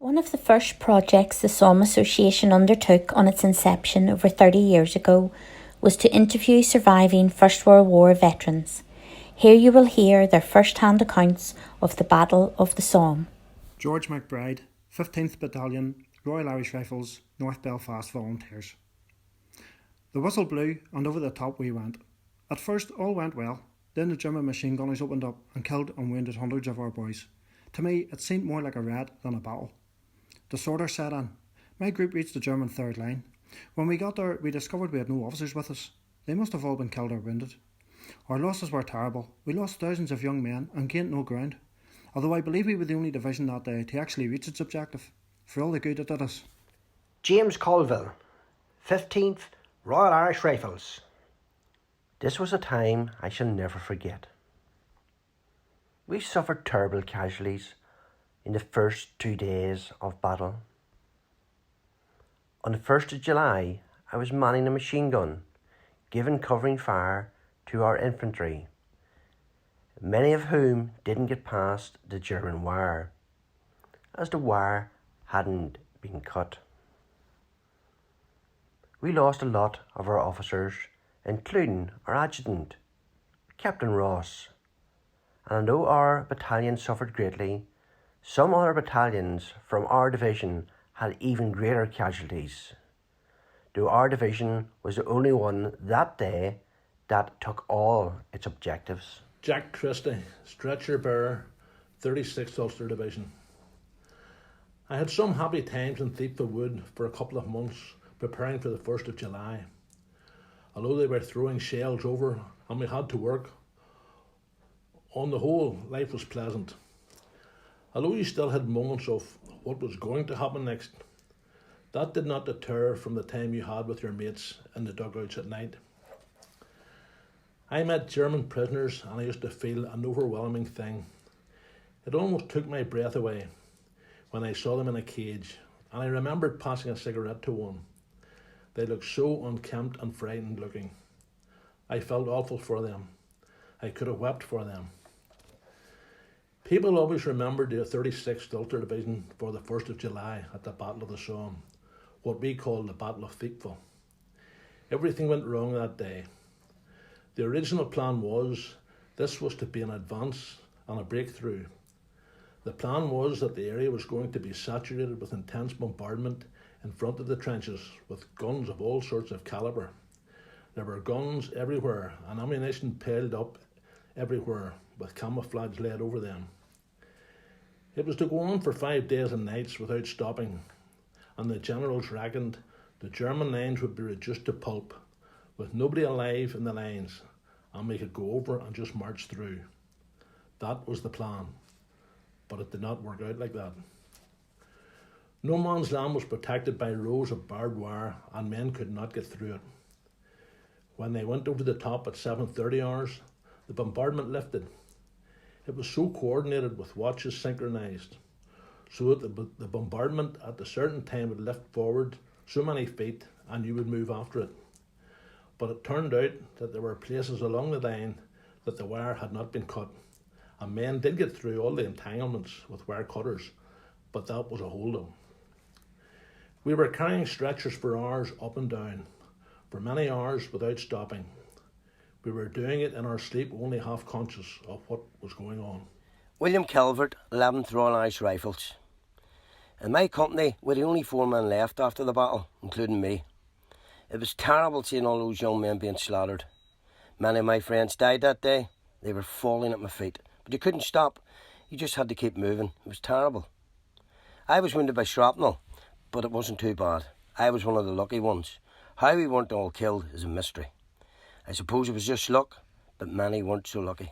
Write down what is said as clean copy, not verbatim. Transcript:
One of the first projects the Somme Association undertook on its inception over 30 years ago was to interview surviving First World War veterans. Here you will hear their first-hand accounts of the Battle of the Somme. George McBride, 15th Battalion, Royal Irish Rifles, North Belfast Volunteers. The whistle blew and over the top we went. At first all went well, then the German machine gunners opened up and killed and wounded hundreds of our boys. To me it seemed more like a raid than a battle. Disorder set in. My group reached the German third line. When we got there we discovered we had no officers with us. They must have all been killed or wounded. Our losses were terrible. We lost thousands of young men and gained no ground. Although I believe we were the only division that day to actually reach its objective, for all the good it did us. James Colville, 15th Royal Irish Rifles. This was a time I shall never forget. We suffered terrible casualties in the first 2 days of battle. On the 1st of July, I was manning a machine gun, giving covering fire to our infantry, many of whom didn't get past the German wire, as the wire hadn't been cut. We lost a lot of our officers, including our adjutant, Captain Ross, and although our battalion suffered greatly, some other battalions from our division had even greater casualties, though our division was the only one that day that took all its objectives. Jack Christie, stretcher bearer, 36th Ulster Division. I had some happy times in Thiepval Wood for a couple of months preparing for the 1st of July. Although they were throwing shells over and we had to work, on the whole, life was pleasant. Although you still had moments of what was going to happen next, that did not deter from the time you had with your mates in the dugouts at night. I met German prisoners and I used to feel an overwhelming thing. It almost took my breath away when I saw them in a cage, and I remembered passing a cigarette to one. They looked so unkempt and frightened looking. I felt awful for them. I could have wept for them. People always remembered the 36th Ulster Division for the 1st of July at the Battle of the Somme, what we call the Battle of Thiepval. Everything went wrong that day. The original plan was this was to be an advance and a breakthrough. The plan was that the area was going to be saturated with intense bombardment in front of the trenches with guns of all sorts of calibre. There were guns everywhere and ammunition piled up everywhere with camouflage laid over them. It was to go on for 5 days and nights without stopping, and the generals reckoned the German lines would be reduced to pulp, with nobody alive in the lines, and we could go over and just march through. That was the plan, but it did not work out like that. No man's land was protected by rows of barbed wire, and men could not get through it. When they went over the top at 7:30 hours, the bombardment lifted. It was so coordinated with watches synchronised, so that the bombardment at a certain time would lift forward so many feet and you would move after it. But it turned out that there were places along the line that the wire had not been cut, and men did get through all the entanglements with wire cutters, but that was a hold-up. We were carrying stretchers for hours up and down, for many hours without stopping. We were doing it in our sleep, only half conscious of what was going on. William Calvert, 11th Royal Irish Rifles. In my company, we were the only 4 men left after the battle, including me. It was terrible seeing all those young men being slaughtered. Many of my friends died that day. They were falling at my feet, but you couldn't stop. You just had to keep moving. It was terrible. I was wounded by shrapnel, but it wasn't too bad. I was one of the lucky ones. How we weren't all killed is a mystery. I suppose it was just luck, but many weren't so lucky.